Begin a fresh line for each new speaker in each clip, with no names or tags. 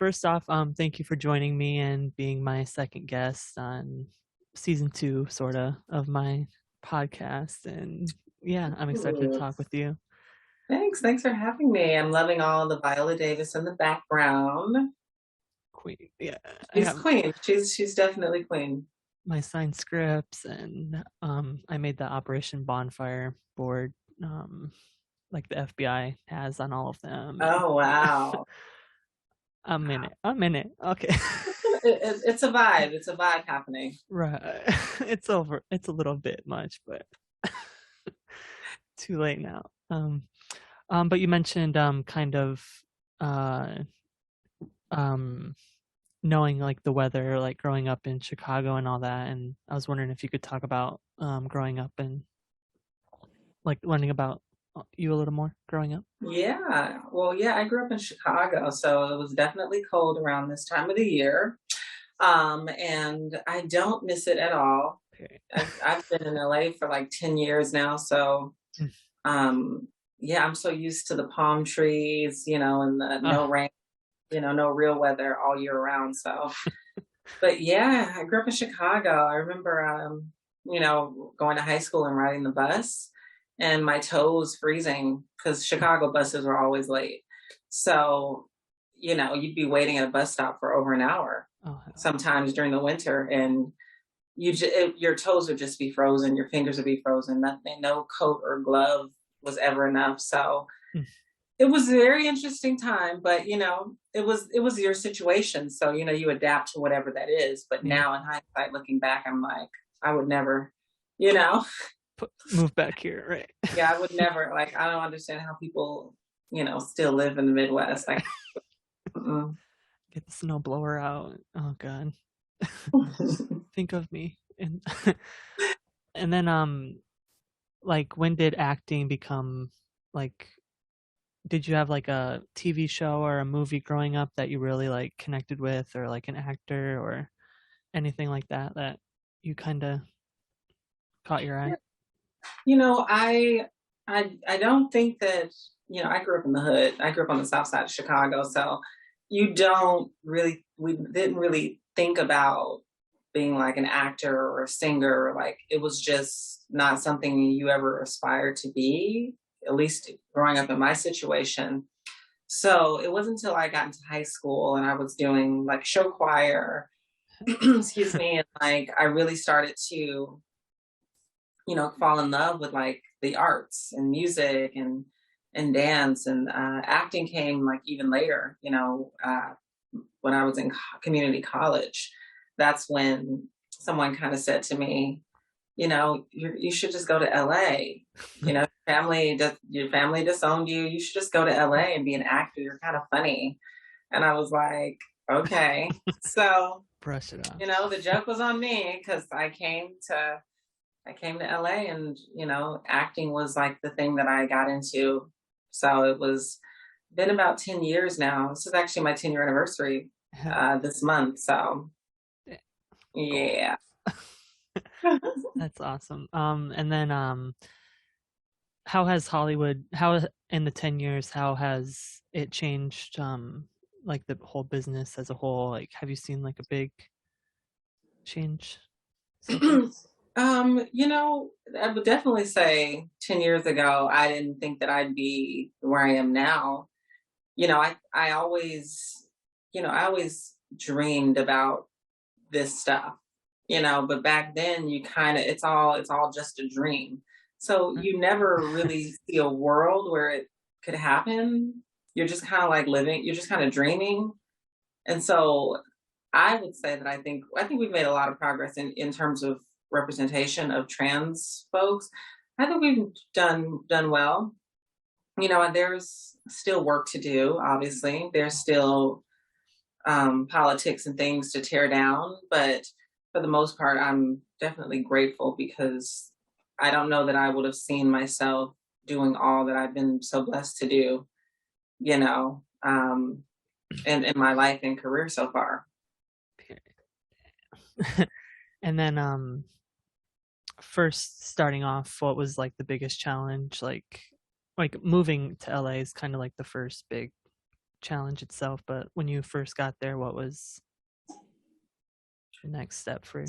first off, thank you for joining me and being my second guest on season 2, sorta, of my podcast. And yeah, I'm excited to
Ooh,
talk with you.
thanks for having me. I'm loving all the Viola Davis in the background.
Queen, yeah, I
She's
have
queen. She's definitely queen.
my signed scripts, and I made the Operation Bonfire board, like the FBI has on all of them, and
Oh
yeah,
wow.
I'm in it. I'm in it. Okay.
It's a vibe. It's a vibe happening.
Right. It's over. It's a little bit much, but too late now. But you mentioned kind of uh um knowing like the weather, like growing up in Chicago and all that, and I was wondering if you could talk about growing up and like learning about you a little more growing up.
Yeah. Well, yeah, I grew up in Chicago, so it was definitely cold around this time of the year. And I don't miss it at all.
Okay.
I've been in LA for like 10 years now, so
Mm.
um yeah, I'm so used to the palm trees, and the no
Ah,
rain, no real weather all year round. So, but yeah, I grew up in Chicago. I remember, going to high school and riding the bus and my toes freezing because Chicago buses were always late. So, you'd be waiting at a bus stop for over an hour
oh, hell.
sometimes during the winter, and your toes would just be frozen, your fingers would be frozen, nothing, no coat or glove was ever enough. So,
Mm.
it was a very interesting time, but it was your situation, so you adapt to whatever that is. But
Yeah.
now in hindsight, looking back, I'm like, I would never, you know,
Move back here, right?
yeah, I would never. Like, I don't understand how people, still live in the Midwest. Like, mm-mm.
Get the snow blower out. Oh God. Think of me. And and then like when did acting become like did you have like a TV show or a movie growing up that you really like connected with, or like an actor or anything like that that you kind of caught your eye?
I don't think that I grew up in the hood. I grew up on the south side of Chicago, so we didn't really think about being like an actor or a singer. Like it was just not something you ever aspired to be, at least growing up in my situation. So it wasn't until I got into high school and I was doing like show choir, excuse me, and like I really started to fall in love with like the arts and music and dance, and acting came like even later, when I was in community college. That's when someone kind of said to me, you should just go to LA. Your family disowned you. You should just go to LA and be an actor. You're kind of funny. And I was like, okay. So,
Brush it off.
the joke was on me because I came to LA, and acting was like the thing that I got into. So it was been about 10 years now. This is actually my 10-year anniversary this month. So
Goals.
yeah.
That's awesome. And then how has Hollywood, in the 10 years, how has it changed, like the whole business as a whole? Like, have you seen like a big change so far?
I would definitely say 10 years ago, I didn't think that I'd be where I am now. I always dreamed about this stuff, but back then it's all just a dream. So
Right.
you never really see a world where it could happen. You're just kind of like living, you're just kind of dreaming. And so I would say that I think we've made a lot of progress in terms of representation of trans folks. I think we've done well. And there's still work to do. Obviously, there's still politics and things to tear down, but for the most part, I'm definitely grateful because I don't know that I would have seen myself doing all that I've been so blessed to do. You know, in my life and career so far.
And then first starting off, what was like the biggest challenge? Like moving to LA is kind of like the first big challenge itself, but when you first got there, what was the next step for you?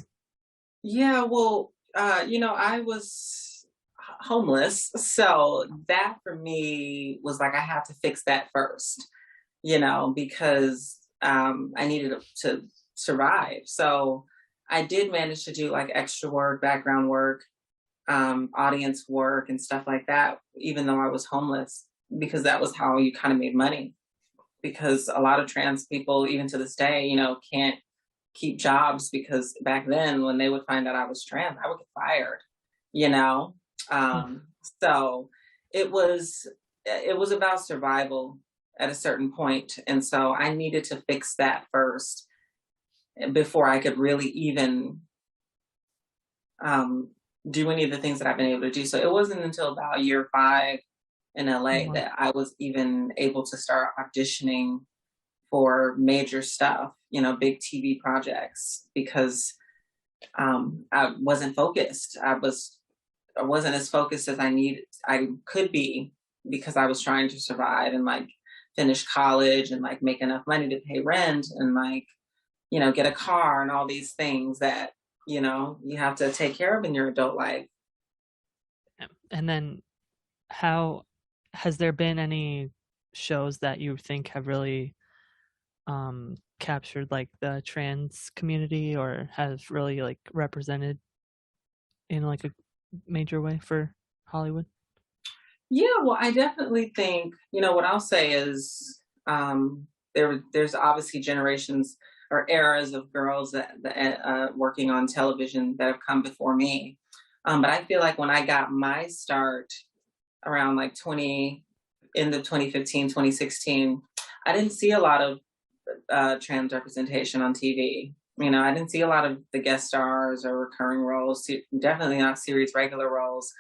Yeah, well, I was homeless. So that for me was like, I had to fix that first, because I needed to survive. So I did manage to do like extra work, background work, audience work, and stuff like that, even though I was homeless, because that was how you kind of made money. Because a lot of trans people, even to this day, can't keep jobs because back then when they would find out I was trans, I would get fired, you know? Um, so it was about survival at a certain point. And so I needed to fix that first before I could really even um, do any of the things that I've been able to do. So it wasn't until about year 5 in LA
Wow.
that I was even able to start auditioning for major stuff, big TV projects, because I wasn't focused. I wasn't as focused as I could be, because I was trying to survive and like finish college and like make enough money to pay rent and like, get a car and all these things that, you have to take care of in your adult life.
And then how has there been any shows that you think have really captured like the trans community or has really like represented in like a major way for Hollywood?
Yeah, well, I definitely think, what I'll say is there's obviously generations or eras of girls that working on television that have come before me. But I feel like when I got my start around like end of 2015, 2016, I didn't see a lot of trans representation on TV. I didn't see a lot of the guest stars or recurring roles, definitely not series regular roles.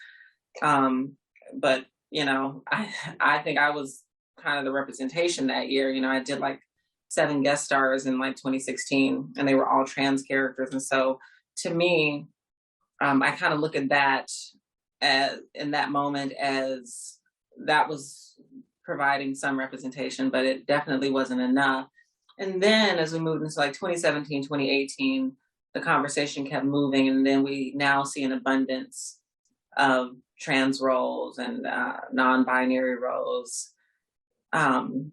But I think I was kind of the representation that year. I did like 7 guest stars in like 2016, and they were all trans characters. And so to me, I kind of look at that as in that moment as that was providing some representation, but it definitely wasn't enough. And then as we moved into like 2017, 2018, the conversation kept moving, and then we now see an abundance of trans roles and non-binary roles, um,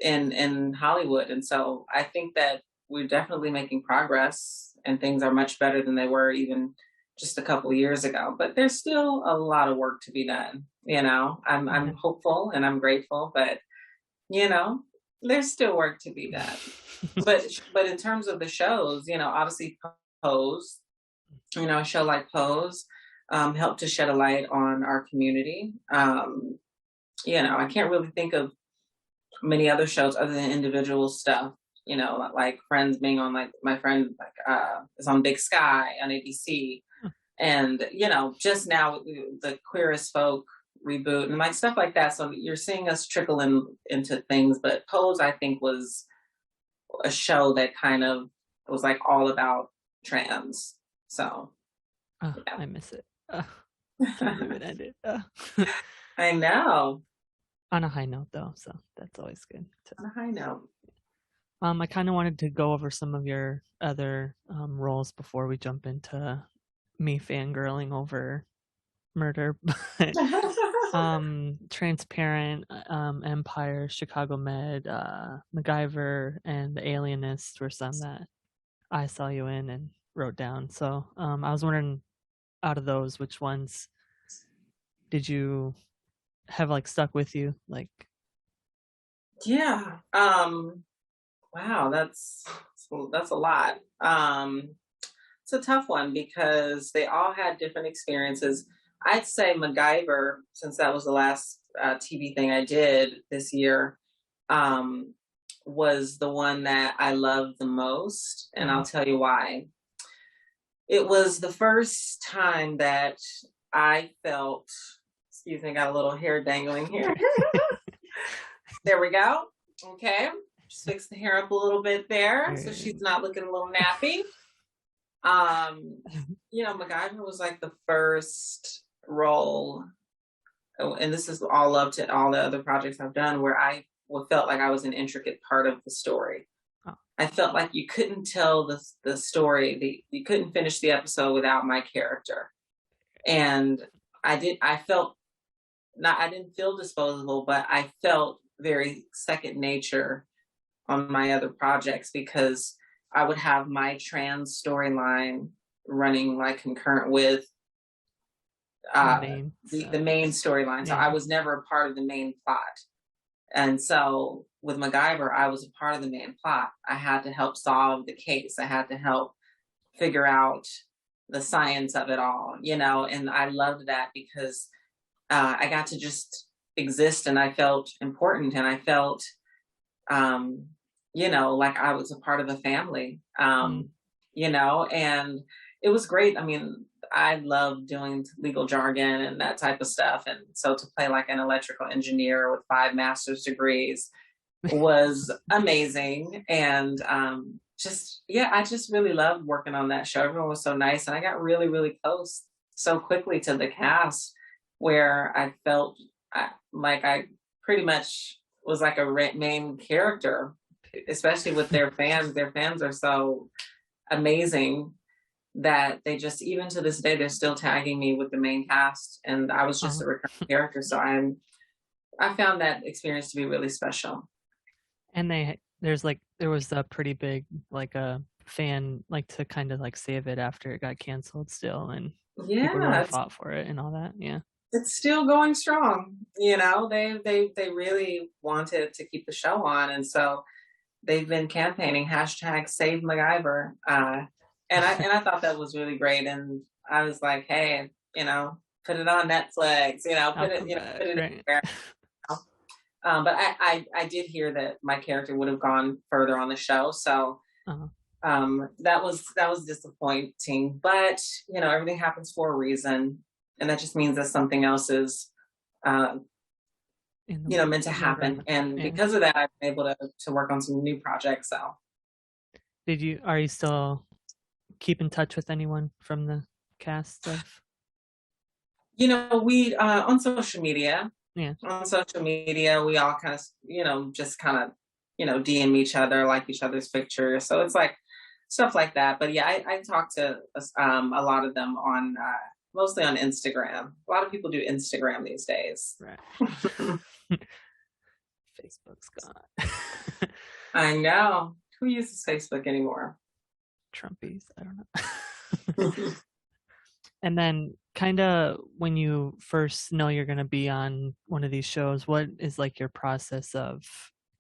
in Hollywood. And so I think that we're definitely making progress, and things are much better than they were even just a couple of years ago. But there's still a lot of work to be done. I'm
Yeah.
hopeful and I'm grateful, but you know, there's still work to be done. But in terms of the shows, obviously Pose, a show like Pose helped to shed a light on our community. I can't really think of many other shows other than individual stuff. Like Friends being on, like my friend is on Big Sky on ABC, and just now the Queer as Folk reboot and like stuff like that. So you're seeing us trickle into things, but Pose I think was a show that kind of was like all about trans. So
Oh,
yeah.
I miss it. Can't believe it ended.
I know.
On a high note though, so that's always good.
On a high note.
I kind of wanted to go over some of your other roles before we jump into me fangirling over murder, but Transparent, Empire, Chicago Med, MacGyver, and The Alienist were some that I saw you in and wrote down. So I was wondering, out of those, which ones did you have like stuck with you? Like,
Yeah. Wow, that's a lot. It's a tough one because they all had different experiences. I'd say MacGyver, since that was the last TV thing I did this year, um, was the one that I loved the most, and I'll tell you why. It was the first time that I felt. Excuse me, got a little hair dangling here. There we go. Okay, just fix the hair up a little bit there so she's not looking a little nappy. MacGyver was like the first role, and this is all up to all the other projects I've done, where I felt like I was an intricate part of the story.
Oh,
I felt like you couldn't tell the story, you couldn't finish the episode without my character. And I felt not, I didn't feel disposable, but I felt very second nature on my other projects because I would have my trans storyline running like concurrent with the main storyline. So
yeah.
I was never a part of the main plot. And so with MacGyver, I was a part of the main plot. I had to help solve the case. I had to help figure out the science of it all, you know, and I loved that because I got to just exist and I felt important and I felt, you know, like I was a part of a family, you know, and it was great. I mean, I love doing legal jargon and that type of stuff. And so to play like an electrical engineer with 5 master's degrees was amazing. And just, yeah, I just really loved working on that show. Everyone was so nice. And I got really, really close so quickly to the cast where I felt like I pretty much was like a main character, especially with their fans. Their fans are so amazing that they just, even to this day, they're still tagging me with the main cast, and I was just a recurring character. So I found that experience to be really special.
And there was a pretty big like a fan like to kind of like save it after it got canceled still, and people really fought for it and all that. Yeah,
it's still going strong. You know, they really wanted to keep the show on, and so they've been campaigning hashtag Save MacGyver. And I thought that was really great. And I was like, hey, you know, put it on Netflix, you know, put it anywhere. But I did hear that my character would have gone further on the show. So that was disappointing. But, you know, everything happens for a reason. And that just means that something else is you know, meant to happen. And because of that, I've been able to work on some new projects. So
are you still keep in touch with anyone from the cast of?
You know, we on social media,
we
all kind of, you know, just kind of, you know, DM each other, like each other's pictures. So it's like stuff like that. But yeah, I talk to a lot of them on mostly on Instagram. A lot of people do Instagram these days.
Right. Facebook's gone.
I know. Who uses Facebook anymore?
Trumpies. I don't know. And then kind of when you first know you're going to be on one of these shows, what is like your process of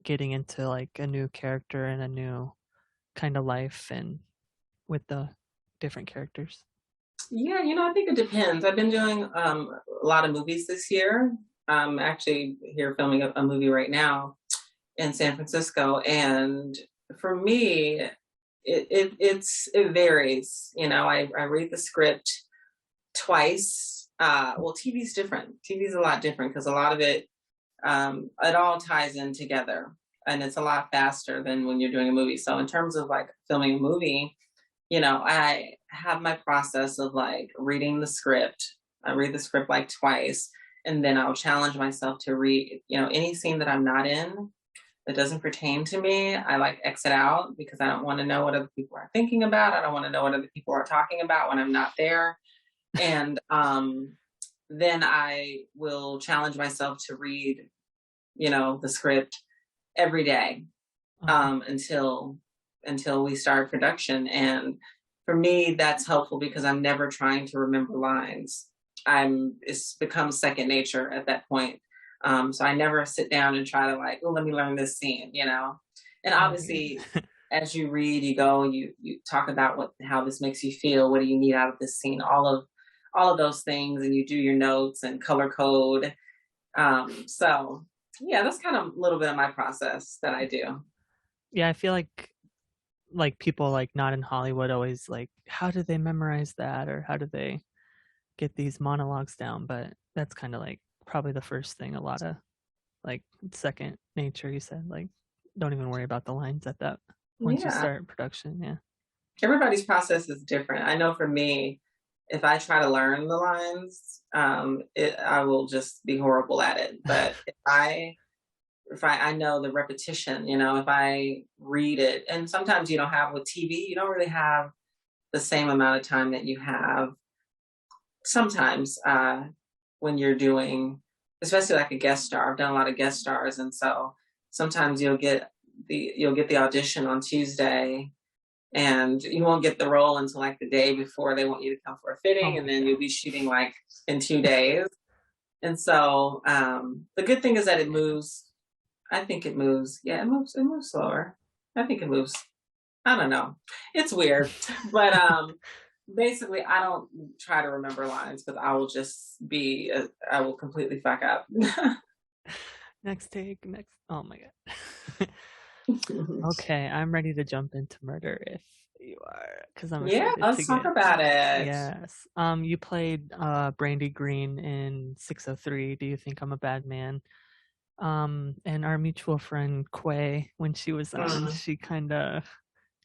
getting into like a new character and a new kind of life and with the different characters?
Yeah, you know, I think it depends. I've been doing a lot of movies this year. I'm actually here filming a movie right now in San Francisco. And for me, it varies. You know, I read the script twice. Well, TV's different. TV's a lot different because a lot of it all ties in together, and it's a lot faster than when you're doing a movie. So in terms of like filming a movie, you know, I have my process of like reading the script. I read the script like twice, and then I'll challenge myself to read, you know, any scene that I'm not in that doesn't pertain to me. I like exit out because I don't want to know what other people are thinking about. I don't want to know what other people are talking about when I'm not there. And then I will challenge myself to read, you know, the script every day until we start production. And for me, that's helpful because I'm never trying to remember lines. It's become second nature at that point. So I never sit down and try to like, oh, let me learn this scene, you know. And obviously, as you read, you go, you talk about how this makes you feel. What do you need out of this scene? All of those things, and you do your notes and color code. So yeah, that's kind of a little bit of my process that I do.
Yeah, I feel like people like not in Hollywood always like, how do they memorize that, or how do they get these monologues down? But that's kind of like probably the first thing. A lot of like second nature. You said like, don't even worry about the lines at that once you start production. Yeah,
everybody's process is different. I know for me, if I try to learn the lines, I will just be horrible at it. But if I I know the repetition, if I read it, and sometimes you don't have with TV, you don't really have the same amount of time that you have sometimes when you're doing, especially like a guest star. I've done a lot of guest stars, and so sometimes you'll get the audition on Tuesday, and you won't get the role until like the day before they want you to come for a fitting, and then you'll be shooting like in 2 days. And so the good thing is that it moves. I think it moves. Yeah, it moves slower. I think it moves. I don't know. It's weird, but basically, I don't try to remember lines because I will just be. I will completely fuck up.
Next take. Next. Oh my god. Okay, I'm ready to jump into murder if you are, because I'm
Yeah,
excited to
let's talk
get.
about it.
Yes. You played Brandi Greene in 603. Do you think I'm a bad man? And our mutual friend Quay, when she was on, she kind of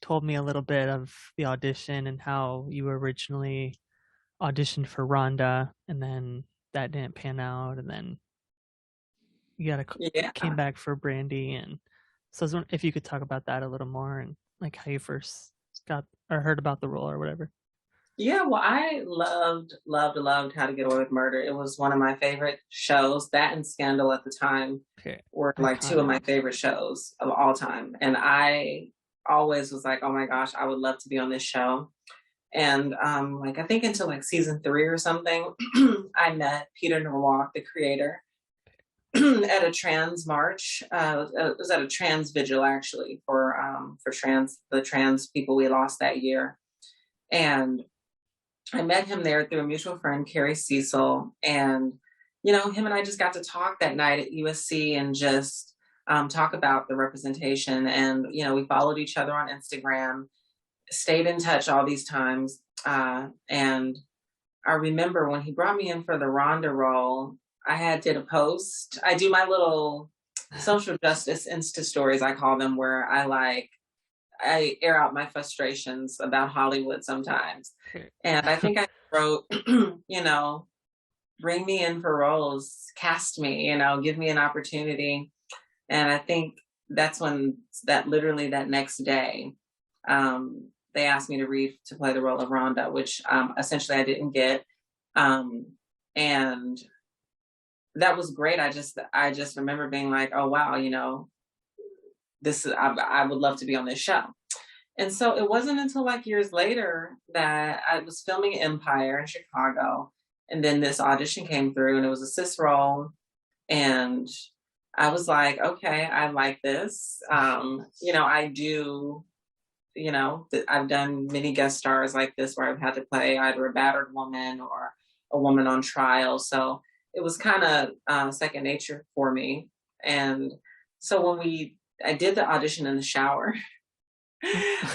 told me a little bit of the audition and how you originally auditioned for Rhonda, and then that didn't pan out, and then you
Yeah.
came back for Brandi. And so I was wondering if you could talk about that a little more, and like how you first got or heard about the role or whatever.
Yeah, well, I loved How to Get Away with Murder. It was one of my favorite shows. That and Scandal at the time
Okay.
were like two of my favorite shows of all time. And I always was like, oh my gosh, I would love to be on this show. And like I think until like season 3 or something, I met Peter Norwalk, the creator, at a trans march. It was at a trans vigil actually for the trans people we lost that year. And I met him there through a mutual friend, Carrie Cecil, and him and I just got to talk that night at USC and just talk about the representation. And we followed each other on Instagram, stayed in touch all these times, and I remember when he brought me in for the Rhonda role, I did a post. I do my little social justice Insta stories, I call them, where I air out my frustrations about Hollywood sometimes. And I think I wrote, bring me in for roles, cast me, give me an opportunity. And I think that's when literally that next day, they asked me to read to play the role of Rhonda, which essentially I didn't get. And that was great. I just remember being like, oh wow, I would love to be on this show. And so it wasn't until like years later that I was filming Empire in Chicago, and then this audition came through, and it was a cis role, and I was like, okay, I like this. I do. I've done many guest stars like this where I've had to play either a battered woman or a woman on trial. So it was kind of second nature for me. And so I did the audition in the shower.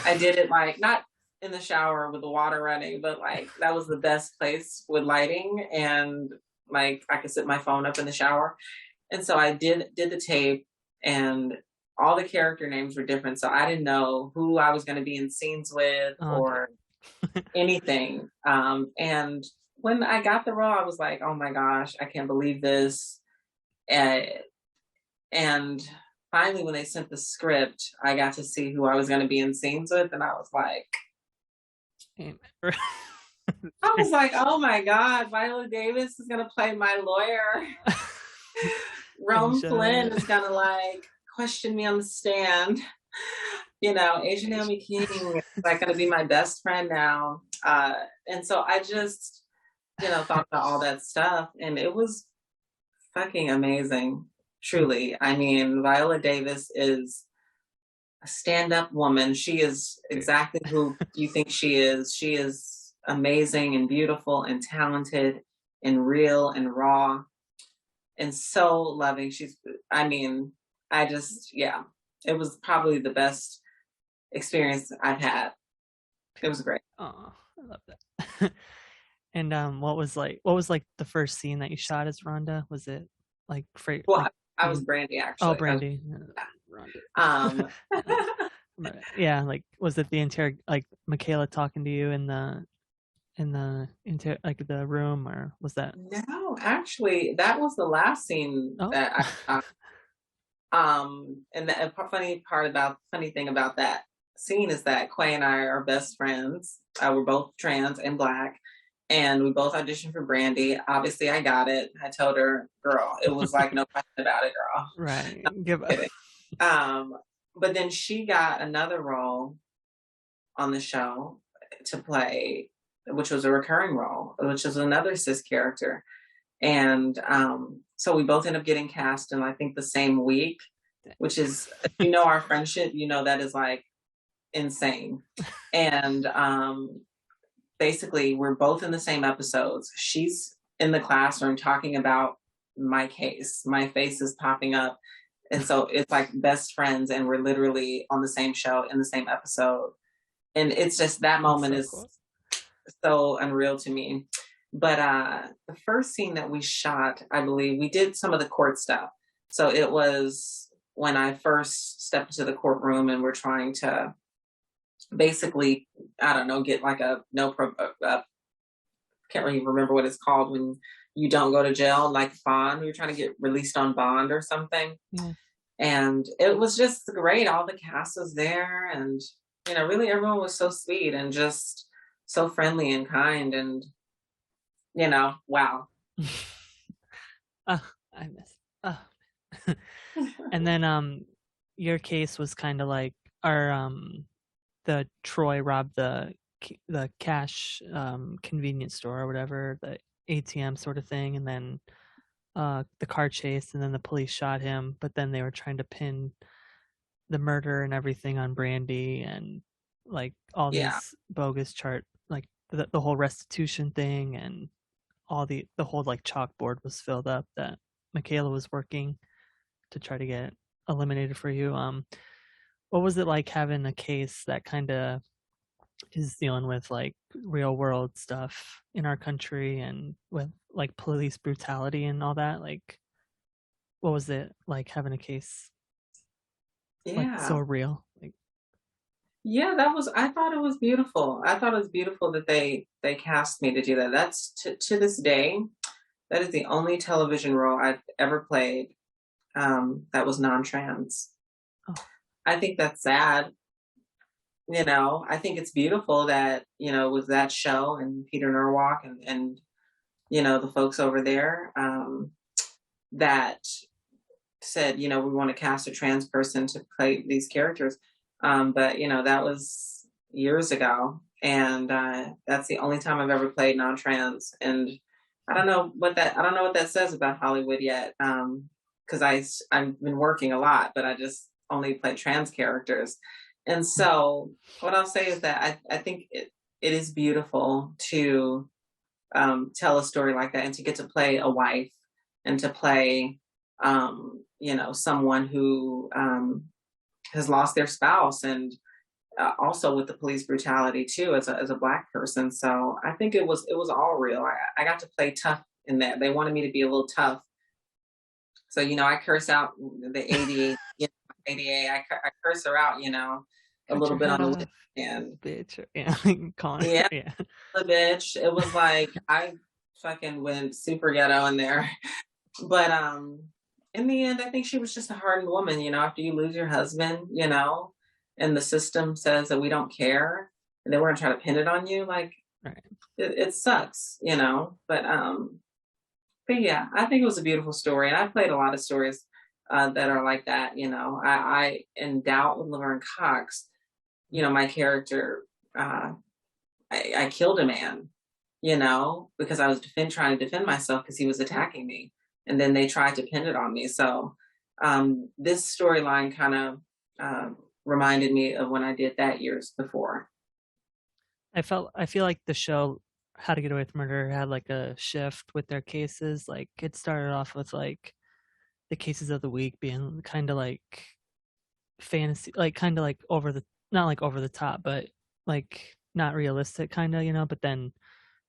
I did it like not in the shower with the water running, but like that was the best place with lighting, and like I could set my phone up in the shower. And so I did the tape, and all the character names were different, so I didn't know who I was going to be in scenes with or anything. And when I got the role, I was like, oh my gosh, I can't believe this. And finally, when they sent the script, I got to see who I was going to be in scenes with, and I was like, oh my God, Viola Davis is going to play my lawyer. Rome Flynn is going to like question me on the stand. Asia Naomi King is like going to be my best friend now. And so I just, thought about all that stuff, and it was fucking amazing. Truly. I mean, Viola Davis is a stand-up woman. She is exactly who you think she is. She is amazing and beautiful and talented and real and raw and so loving. It was probably the best experience I've had. It was great.
Oh, I love that. And what was like the first scene that you shot as Rhonda? Was it like
I was Brandi, actually.
Oh, Brandi. Yeah, like was it the entire like Michaela talking to you in the like the room, or was that?
No, actually, that was the last scene that I And the funny thing about that scene is that Quay and I are best friends. We're both trans and black, and we both auditioned for Brandi. Obviously, I got it. I told her, "Girl, it was like no question about it, girl."
Right.
No,
Give
I'm kidding. Um, but then she got another role on the show to play, which was a recurring role, which is another cis character. And so we both end up getting cast in, I think, the same week, which is, you know, our friendship, you know, that is like insane. And basically, we're both in the same episodes. She's in the classroom talking about my case, my face is popping up. And so it's like best friends, and we're literally on the same show in the same episode. And it's just that moment
so
is
cool.
so unreal to me. But the first scene that we shot, I believe, we did some of the court stuff. So it was when I first stepped into the courtroom and we're trying to basically, I don't know, get like a no pro. Can't really remember what it's called when you don't go to jail, like bond. We were trying to get released on bond or something.
Yeah.
And it was just great. All the cast was there, and you know, really everyone was so sweet and just so friendly and kind, and you know, wow.
I miss. And then your case was kind of like our the Troy robbed the cash convenience store or whatever, the ATM sort of thing, and then the car chase, and then the police shot him, but then they were trying to pin the murder and everything on Brandi, and like all
Yeah.
these bogus like the whole restitution thing, and all the whole like chalkboard was filled up that Michaela was working to try to get eliminated for you. What was it like having a case that kind of is dealing with like real world stuff in our country and with like police brutality and all that? Like, what was it like having a case like so
Yeah.
real? Like,
Yeah, that was, I thought it was beautiful. I thought it was beautiful that they cast me to do that. That's to this day, that is the only television role I've ever played that was non-trans.
oh,
I think that's sad. You know, I think it's beautiful that, you know, with that show and Peter Norwalk and you know, the folks over there that said, you know, we want to cast a trans person to play these characters. But you know, that was years ago, and that's the only time I've ever played non-trans. And I don't know what that says about Hollywood yet, because I've been working a lot, but I just only play trans characters. And so, what I'll say is that I think it is beautiful to tell a story like that, and to get to play a wife, and to play you know, someone who has lost their spouse, and also with the police brutality too, as a black person. So I think it was all real. I got to play tough in that. They wanted me to be a little tough. So you know, I curse out the ADA, you know, ADA. I curse her out, you know, a
cut
little
your
bit
head
on the
off,
lip, and
bitch. Yeah, like calling her.
yeah,
Yeah.
the bitch. It was like I fucking went super ghetto in there. But in the end, I think she was just a hardened woman, you know, after you lose your husband, you know, and the system says that we don't care, and they want to try to pin it on you, like
Right.
it sucks, you know. But yeah, I think it was a beautiful story, and I played a lot of stories that are like that, you know. I in Doubt with Laverne Cox, you know, my character, uh, I killed a man, you know, because I was trying to defend myself because he was attacking me. And then they tried to pin it on me. So this storyline kind of reminded me of when I did that years before.
I feel like the show How to Get Away with Murder had like a shift with their cases. Like it started off with like the cases of the week being kind of like fantasy, like kind of like over the not like over the top, but like not realistic, kind of, you know. But then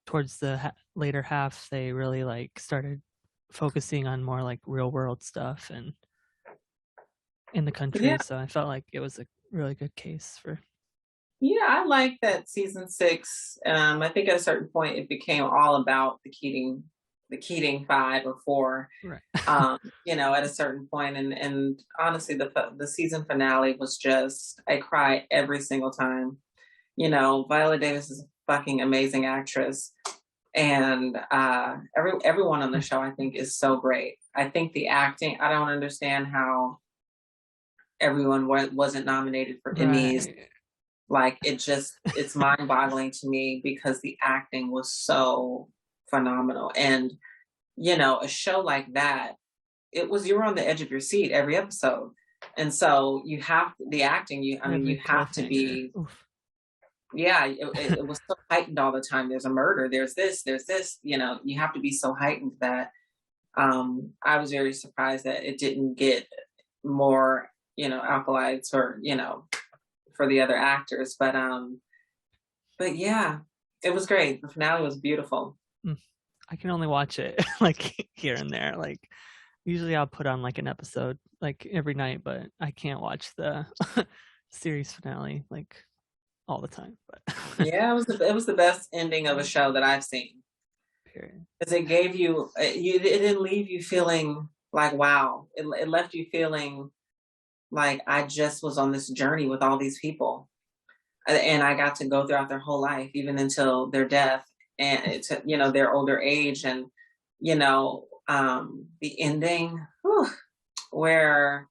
towards the later half, they really like started focusing on more like real world stuff and in the
Yeah.
country. So I felt like it was a really good case for.
Yeah, I like that season 6. I think at a certain point it became all about the Keating the Keating 5 or 4,
Right.
you know, at a certain point. And honestly, the season finale was just, I cry every single time. You know, Viola Davis is a fucking amazing actress. And everyone on the show, I think, is so great. I think the acting, I don't understand how everyone wasn't nominated for Emmys.
Right.
Like, it's mind boggling to me because the acting was so phenomenal. And, you know, a show like that, you were on the edge of your seat every episode. And so you have the acting,
Every
you have to
cliffhanger.
be,
Oof.
yeah, it was so heightened all the time. There's a murder, there's this, you know, you have to be so heightened that I was very surprised that it didn't get more, you know, acolytes or, you know, for the other actors. But yeah, it was great. The finale was beautiful.
I can only watch it like here and there. Like usually I'll put on like an episode like every night, but I can't watch the series finale like all the time. But
Yeah, it was the best ending of a show that I've seen.
period.
Because it gave it didn't leave you feeling like wow. It left you feeling like I just was on this journey with all these people, and I got to go throughout their whole life, even until their death, and it's, you know, their older age, and you know, the ending whew, where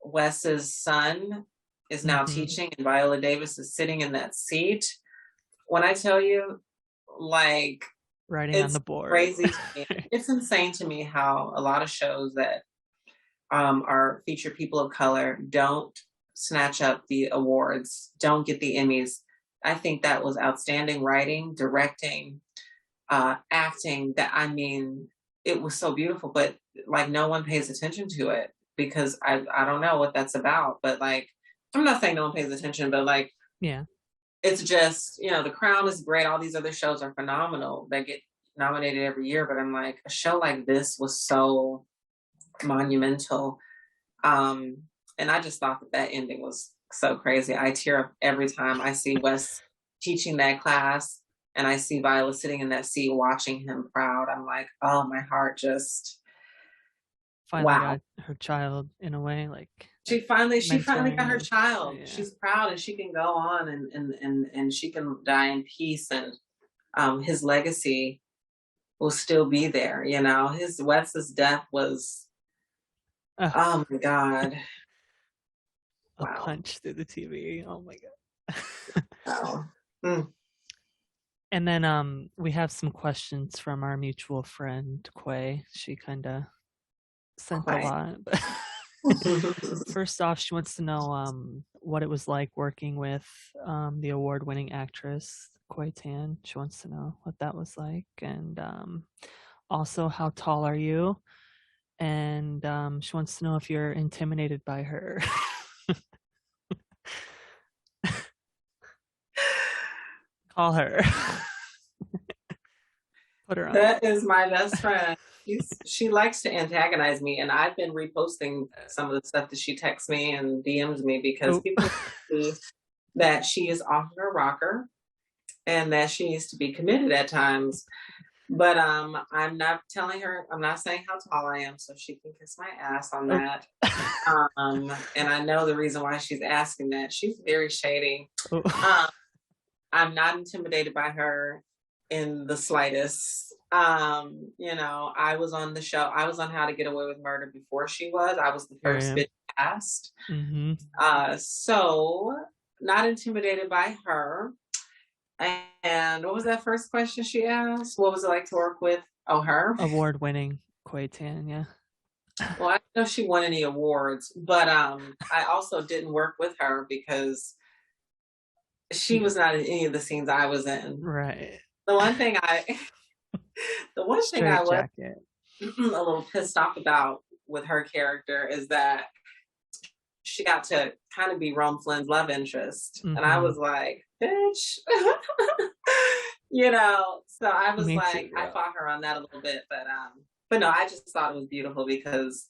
Wes's son is now
Mm-hmm.
teaching, and Viola Davis is sitting in that seat. When I tell you, like,
Writing on
it's
the board.
crazy to me. It's insane to me how a lot of shows that are feature people of color don't snatch up the awards, don't get the Emmys. I think that was outstanding writing, directing, acting. That, I mean, it was so beautiful, but like no one pays attention to it because I don't know what that's about. But like, I'm not saying no one pays attention, but like,
Yeah.
it's just, you know, The Crown is great. All these other shows are phenomenal that get nominated every year. But I'm like, a show like this was so monumental. Um, and I just thought that that ending was so crazy. I tear up every time I see Wes teaching that class and I see Viola sitting in that seat watching him proud. I'm like, oh, my heart just,
Finally
wow.
got her child in a way, like
She finally got
mentoring
her
and
child.
yeah.
She's proud and she can go on and she can die in peace. And his legacy will still be there. You know, Wes's death was,
Uh,
oh my God.
a
Wow.
punch through the TV. Oh my god.
Wow. Mm,
And then we have some questions from our mutual friend Quay. She kind of sent a
quite.
lot. But first off, she wants to know what it was like working with the award-winning actress Quay Tan. She wants to know what that was like, and also how tall are you? And she wants to know if you're intimidated by her. Call her. Put her on.
That is my best friend. She likes to antagonize me, and I've been reposting some of the stuff that she texts me and DMs me because
Oh.
people see that she is off her rocker and that she needs to be committed at times. But I'm not telling her. I'm not saying how tall I am, so she can kiss my ass on
Oh.
that. And I know the reason why she's asking that. She's very shady.
Oh.
I'm not intimidated by her in the slightest. You know, I was on the show. I was on How to Get Away with Murder before she was. I was the first bitch cast.
Mm-hmm.
So not intimidated by her. And what was that first question she asked? What was it like to work with? Oh, her?
Award-winning Quay Tan, yeah.
Well, I don't know if she won any awards, but I also didn't work with her because she was not in any of the scenes I was in.
Right.
The one thing the one thing I
Straight
was
jacket.
a little pissed off about with her character is that she got to kind of be Rome Flynn's love interest.
Mm-hmm.
And I was like, bitch. You know, so I was
Me
like,
too,
I
yeah.
fought her on that a little bit, but no, I just thought it was beautiful because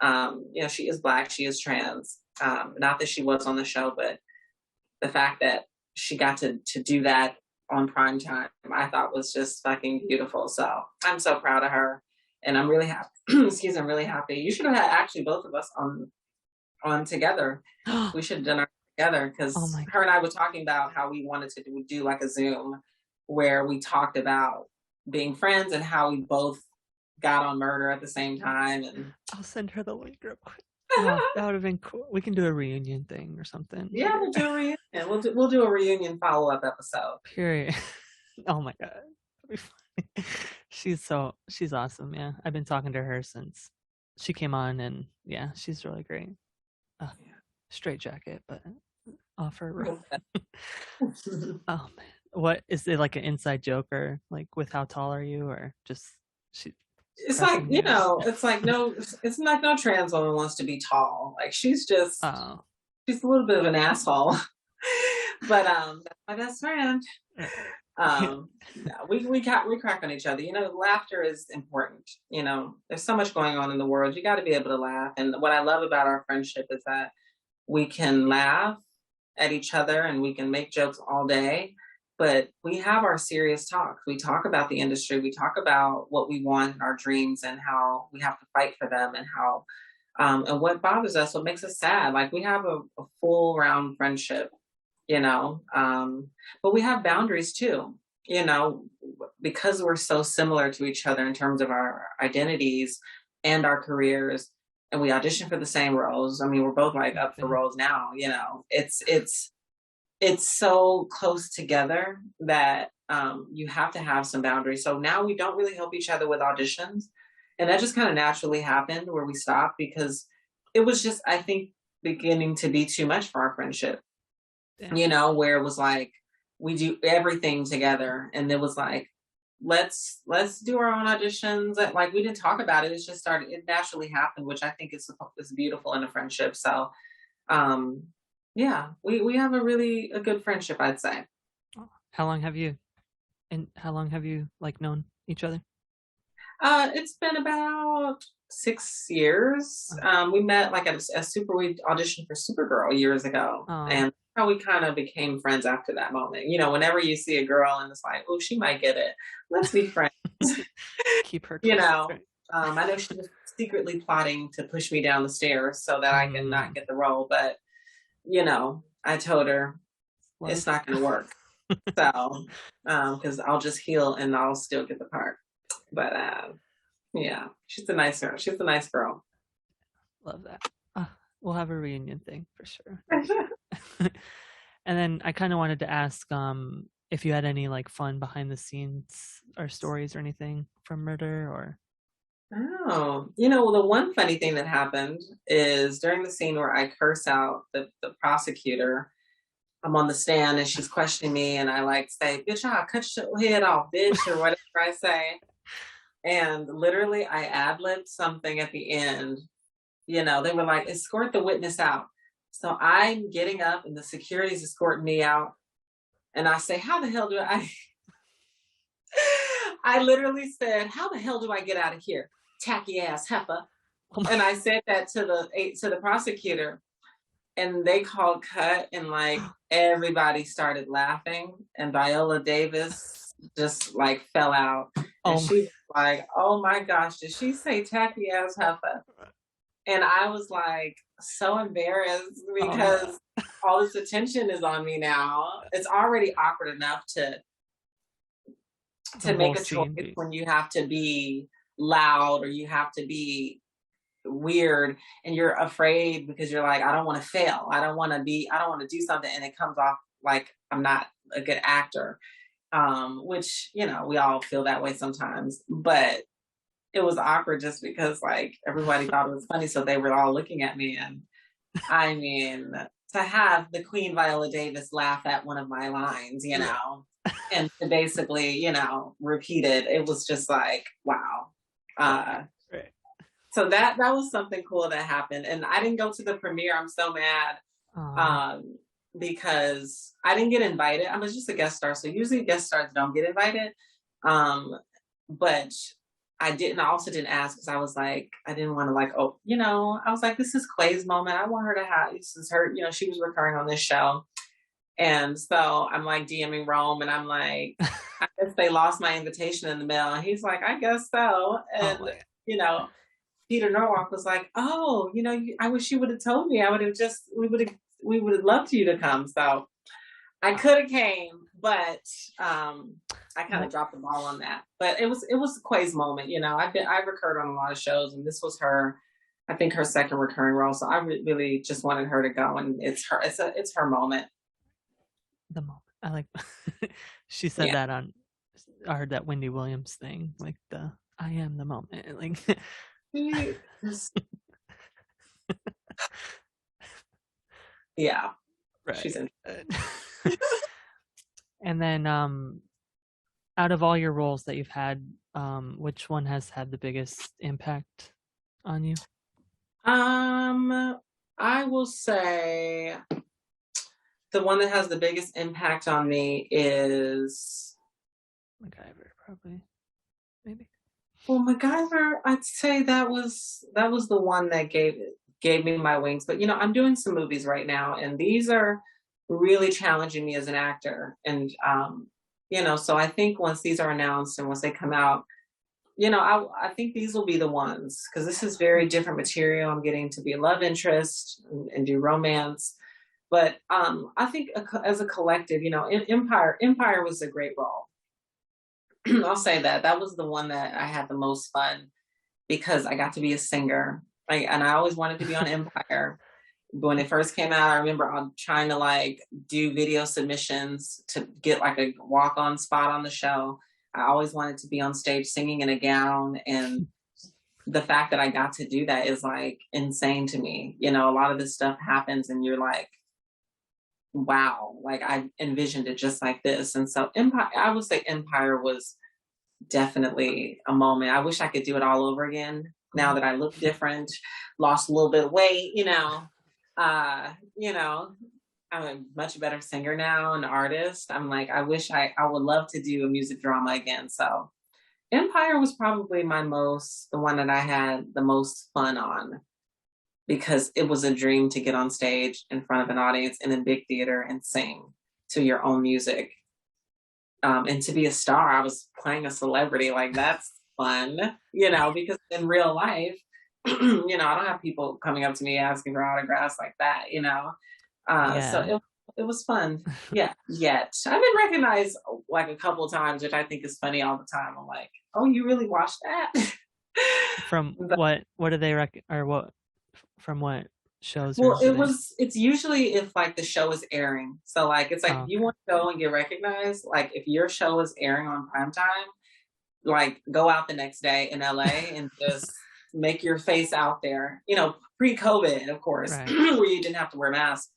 you know, she is Black, she is trans. Not that she was on the show, but the fact that she got to do that on prime time, I thought was just fucking beautiful. So I'm so proud of her, and I'm really happy. Excuse me, I'm really happy. You should have had actually both of us on together. We should have done our together,
Oh
because
my
her and I were talking about how we wanted to do like a Zoom where we talked about being friends and how we both got on Murder at the same time. And
I'll send her the link real quick. Oh, that would have been cool. We can do a reunion thing or something
yeah,
later.
we'll do a reunion. We'll do a reunion follow-up episode.
Period. Oh my god. That'd be funny. She's awesome, yeah. I've been talking to her since she came on, and yeah, she's really great. Uh, straight jacket, but off her road. Oh man. What is it, like an inside joke, or like with how tall are you, or just she
It's like,
pressing you?
it's like it's like no trans woman wants to be tall. Like she's
Oh.
a little bit of an asshole. But that's my best friend. Yeah, we crack on each other. Laughter is important. There's so much going on in the world. You got to be able to laugh. And what I love about our friendship is that we can laugh at each other and we can make jokes all day, but we have our serious talks. We talk about the industry. We talk about what we want in our dreams and how we have to fight for them, and how and what bothers us, what makes us sad. Like we have a full round friendship, but we have boundaries too, because we're so similar to each other in terms of our identities and our careers, and we audition for the same roles. I mean, we're both like up for roles now. It's so close together that you have to have some boundaries. So now we don't really help each other with auditions, and that just kind of naturally happened where we stopped, because it was just, I think, beginning to be too much for our friendship. Where it was like we do everything together, and it was like, let's do our own auditions. Like we didn't talk about it. It naturally happened, which I think is beautiful in a friendship. So yeah, we have a good friendship, I'd say.
How long have you like known each other?
It's been about 6 years. We met like at we auditioned for Supergirl years ago, and how we kind of became friends after that moment. Whenever you see a girl and it's like, oh, she might get it, let's be friends.
Keep her
close.
Right?
I know she was secretly plotting to push me down the stairs so that I can not get the role, but I told her it's not going to work. So, because I'll just heal and I'll still get the part. But yeah, she's a nice girl. She's a nice girl.
Love that. We'll have a reunion thing for sure. And then I kind of wanted to ask if you had any like fun behind the scenes or stories or anything from Murder, or.
Oh, the one funny thing that happened is during the scene where I curse out the prosecutor. I'm on the stand and she's questioning me, and I like say, "Bitch, I'll cut your head off, bitch," or whatever I say. And literally, I ad-libbed something at the end. They were like, "Escort the witness out." So I'm getting up and the security's escorting me out. And I say, "How the hell do I?" I literally said, "How the hell do I get out of here? Tacky ass heifer." And I said that to the prosecutor. And they called cut, and like everybody started laughing, and Viola Davis just like fell out. And she was like, "Oh my gosh, did she say tacky ass heifer?" And I was like so embarrassed, because all this attention is on me now. It's already awkward enough to make a choice when you have to be loud or you have to be weird, and you're afraid because you're like, I don't want to fail. I don't want to do something and it comes off like I'm not a good actor. Which, we all feel that way sometimes, but it was awkward just because like everybody thought it was funny. So they were all looking at me, and I mean, to have the Queen Viola Davis laugh at one of my lines, and to basically, repeat it was just like, wow. So that was something cool that happened. And I didn't go to the premiere. I'm so mad. Because I didn't get invited. I was just a guest star. So usually guest stars don't get invited. But I also didn't ask, because I was like, I didn't want to like, I was like, this is Clay's moment. I want her to have, this is her, she was recurring on this show. And so I'm like DMing Rome, and I'm like, I guess they lost my invitation in the mail. And he's like, I guess so.
Oh
And,
my.
you know, Peter Norwalk was like, oh, I wish you would have told me. I would have just, we would have loved you to come. So I could have came, but I kind of dropped the ball on that. But it was Quay's moment. I've recurred on a lot of shows, and this was her. I think her second recurring role. So I really just wanted her to go, and it's her. It's her moment.
The moment. I like. She said
Yeah.
that on. I heard that Wendy Williams thing, like the "I am the moment." Like.
Yeah. She's
Right.
in.
And then, out of all your roles that you've had, which one has had the biggest impact on you?
I will say the one that has the biggest impact on me is,
MacGyver, probably, maybe.
well, MacGyver. I'd say that was the one that gave me my wings. But I'm doing some movies right now, and these are really challenging me as an actor. And so I think once these are announced and once they come out, I think these will be the ones, because this is very different material. I'm getting to be a love interest and do romance. But I think as a collective, Empire was a great role. I'll say that was the one that I had the most fun, because I got to be a singer. And I always wanted to be on Empire. When it first came out, I remember trying to like do video submissions to get like a walk-on spot on the show. I always wanted to be on stage singing in a gown, and the fact that I got to do that is like insane to me. A lot of this stuff happens, and you're like, wow, like I envisioned it just like this. And so Empire, I would say Empire was definitely a moment. I wish I could do it all over again now that I look different, lost a little bit of weight, uh, you know, I'm a much better singer now, an artist. I'm like, I would love to do a music drama again. So Empire was probably the one that I had the most fun on, because it was a dream to get on stage in front of an audience in a big theater and sing to your own music. And to be a star, I was playing a celebrity. Like, that's fun, because in real life, I don't have people coming up to me asking for autographs like that. So
Yeah.
it was fun. Yeah. Yet I've been recognized like a couple of times, which I think is funny all the time. I'm like, oh, you really watched that?
From
But,
what do they or what from what shows, or
well,
do they?
it's usually if like the show is airing. So like it's like
Oh,
if you
okay.
want to go and get recognized, like if your show is airing on primetime, like go out the next day in LA and just make your face out there. Pre-COVID, of course,
Right.
where you didn't have to wear masks.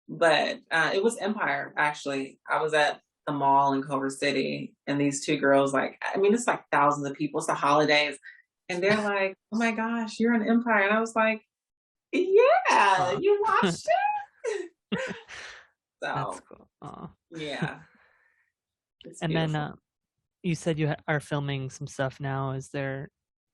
But it was Empire, actually. I was at the mall in Culver City, and these two girls, like, I mean, it's like thousands of people. It's the holidays, and they're like, "Oh my gosh, you're in Empire," and I was like, "Yeah,
Oh.
you watched it."
That's
So
cool. Oh.
yeah, it's
And then,
beautiful.
you said you are filming some stuff now. Is there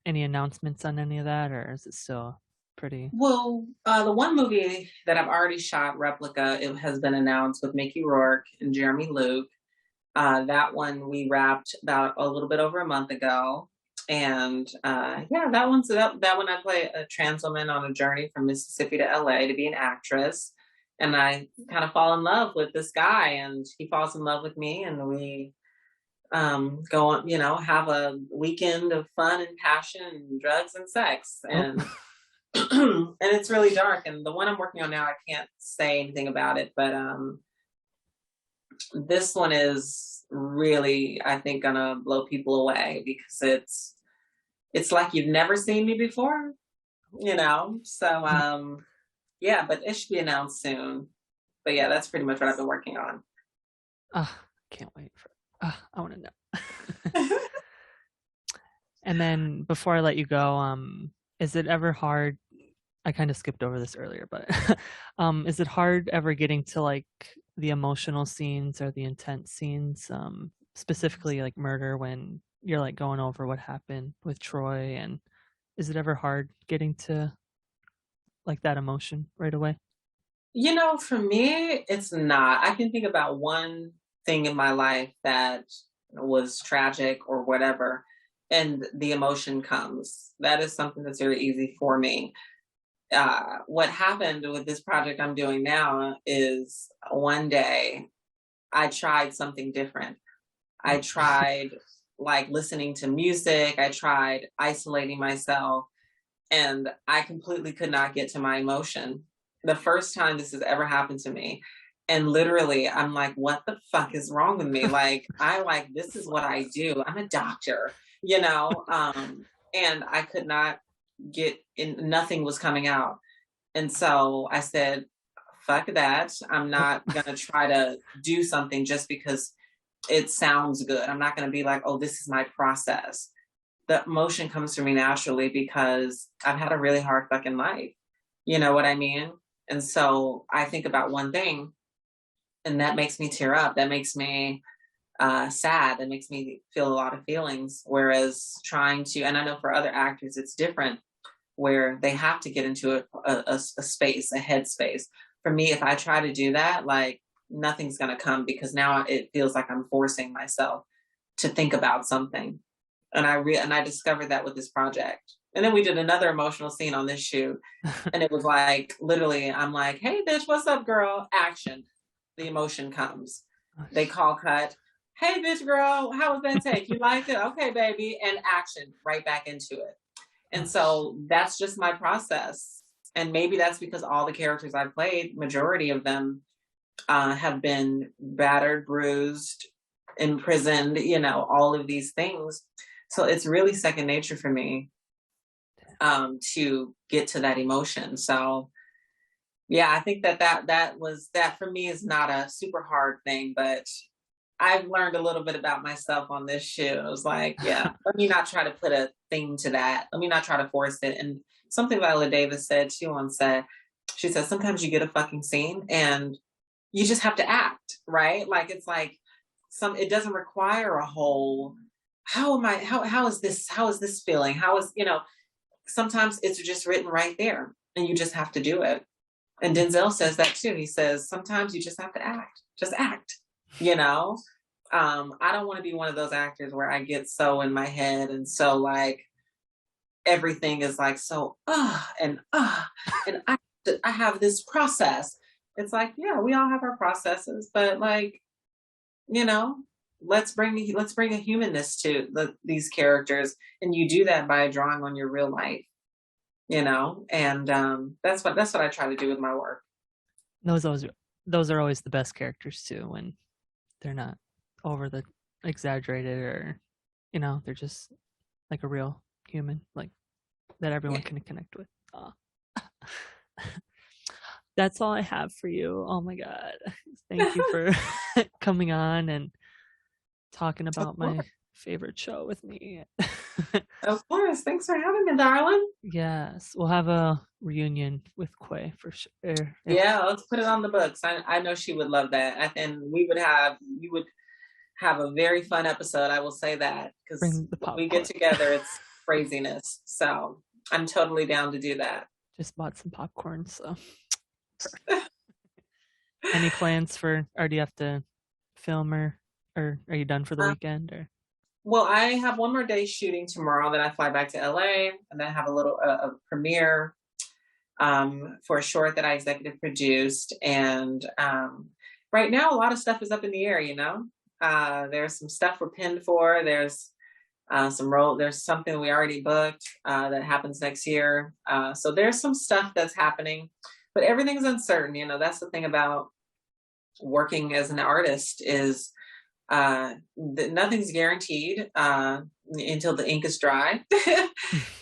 any announcements on any of that, or is it still pretty?
Well, the one movie that I've already shot, Replica, it has been announced with Mickey Rourke and Jeremy Luke. That one we wrapped about a little bit over a month ago. And yeah, that one I play a trans woman on a journey from Mississippi to LA to be an actress. And I kind of fall in love with this guy, and he falls in love with me, and we go on, have a weekend of fun and passion and drugs and sex.
Oh.
And and it's really dark. And the one I'm working on now, I can't say anything about it, but this one is really, I think, gonna blow people away, because it's like you've never seen me before, So yeah, but it should be announced soon. But yeah, that's pretty much what I've been working on.
Can't wait for. I want to know. And then before I let you go, is it ever hard? I kind of skipped over this earlier, but is it hard ever getting to like the emotional scenes or the intense scenes, specifically like murder, when you're like going over what happened with Troy? And is it ever hard getting to like that emotion right away?
For me, it's not. I can think about one thing in my life that was tragic or whatever, and the emotion comes. That is something that's very easy for me. What happened with this project I'm doing now is one day I tried something different. I tried like listening to music, I tried isolating myself, and I completely could not get to my emotion. The first time this has ever happened to me. And literally, I'm like, what the fuck is wrong with me? Like, this is what I do. I'm a doctor, and I could not get in, nothing was coming out. And so I said, fuck that. I'm not going to try to do something just because it sounds good. I'm not going to be like, oh, this is my process. The emotion comes to me naturally because I've had a really hard fucking life. You know what I mean? And so I think about one thing and that makes me tear up. That makes me sad. That makes me feel a lot of feelings. Whereas trying to, and I know for other actors, it's different where they have to get into a space, a headspace. For me, if I try to do that, like nothing's going to come because now it feels like I'm forcing myself to think about something. And I discovered that with this project. And then we did another emotional scene on this shoot. And it was like, literally, I'm like, hey, bitch, what's up, girl? Action. The emotion comes. They call cut. Hey, bitch, girl, how was that take? You liked it? Okay, baby. And action, right back into it. And so that's just my process. And maybe that's because all the characters I played, majority of them have been battered, bruised, imprisoned, all of these things. So it's really second nature for me to get to that emotion. So yeah, I think that for me is not a super hard thing, but I've learned a little bit about myself on this show. I was like, yeah, let me not try to put a thing to that. Let me not try to force it. And something Viola Davis said too on set, she said, sometimes you get a fucking scene and you just have to act, right? Like, it's like it doesn't require a whole, how is this feeling? Sometimes it's just written right there and you just have to do it. And Denzel says that too. He says, sometimes you just have to act, just act, I don't want to be one of those actors where I get so in my head and so like everything is like so and I have this process. It's like, yeah, we all have our processes, but like, let's bring a humanness to these characters, and you do that by drawing on your real life, and that's what I try to do with my work.
Those are always the best characters too, when they're not over the exaggerated, or they're just like a real human, like that everyone can connect with. That's all I have for you. Oh my god, thank you for coming on and talking about my favorite show with me.
Of course. Thanks for having me, darling.
Yes, we'll have a reunion with Quay for sure.
Yeah, let's put it on the books. I know she would love that, and you would have a very fun episode. I will say that, because when we get together, it's craziness. So I'm totally down to do that.
Just bought some popcorn, so. Any plans or do you have to film, or are you done for the weekend? Or
well, I have one more day shooting tomorrow. Then I fly back to LA, and then I have a little a premiere for a short that I executive produced. And right now, a lot of stuff is up in the air. There's some stuff we're pinned for. There's there's something we already booked that happens next year. So there's some stuff that's happening, but everything's uncertain. That's the thing about working as an artist is nothing's guaranteed until the ink is dry.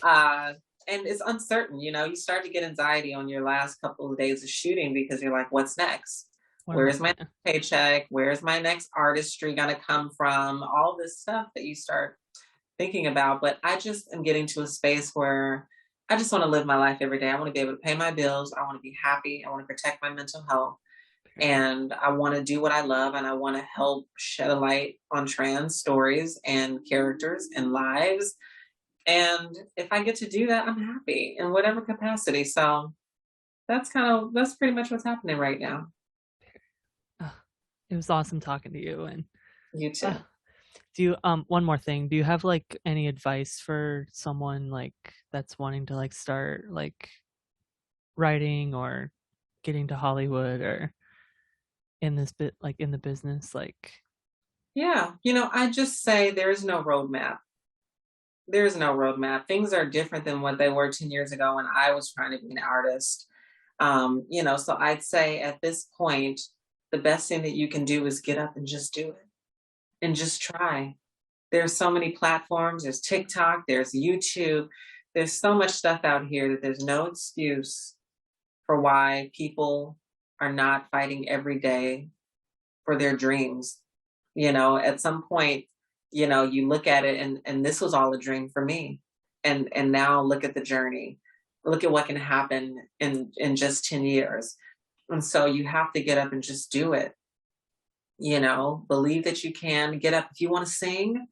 And it's uncertain. You start to get anxiety on your last couple of days of shooting because you're like, what's next? Where's my paycheck? Where's my next artistry going to come from? All this stuff that you start thinking about. But I just am getting to a space where I just want to live my life every day. I want to be able to pay my bills. I want to be happy. I want to protect my mental health. And I want to do what I love, and I want to help shed a light on trans stories and characters and lives. And if I get to do that, I'm happy in whatever capacity. So that's pretty much what's happening right now.
It was awesome talking to you. And
You
uh,
too.
do you one more thing? Do you have like any advice for someone like that's wanting to like start like writing or getting to Hollywood or in this bit like in the business like
Yeah, I just say there's no roadmap. There's no roadmap. Things are different than what they were 10 years ago when I was trying to be an artist. So I'd say at this point, the best thing that you can do is get up and just do it and just try. There's so many platforms. There's TikTok, there's YouTube. There's so much stuff out here that there's no excuse for why people are not fighting every day for their dreams. At some point, you look at it and this was all a dream for me. And now look at the journey. Look at what can happen in just 10 years. And so you have to get up and just do it. Believe that you can get up. If you want to sing,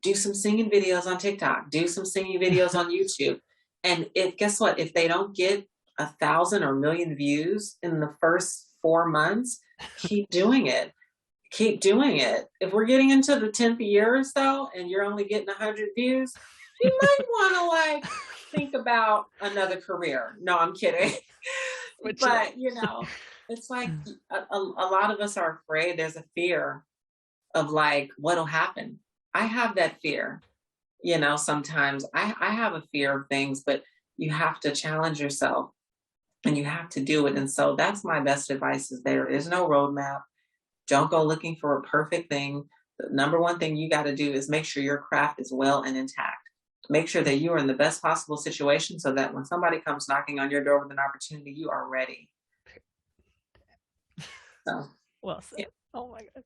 do some singing videos on TikTok, do some singing videos on YouTube. And guess what? If they don't get 1,000 or 1,000,000 views in the first 4 months, keep doing it. Keep doing it. If we're getting into the 10th year or so and you're only getting 100 views, you might want to like think about another career. No, I'm kidding.
which
But, it's like a lot of us are afraid. There's a fear of like, what'll happen? I have that fear. Sometimes I have a fear of things, but you have to challenge yourself and you have to do it. And so that's my best advice is there is no roadmap. Don't go looking for a perfect thing. The number one thing you got to do is make sure your craft is well and intact. Make sure that you are in the best possible situation so that when somebody comes knocking on your door with an opportunity, you are ready. So,
well
yeah.
said. Oh my god.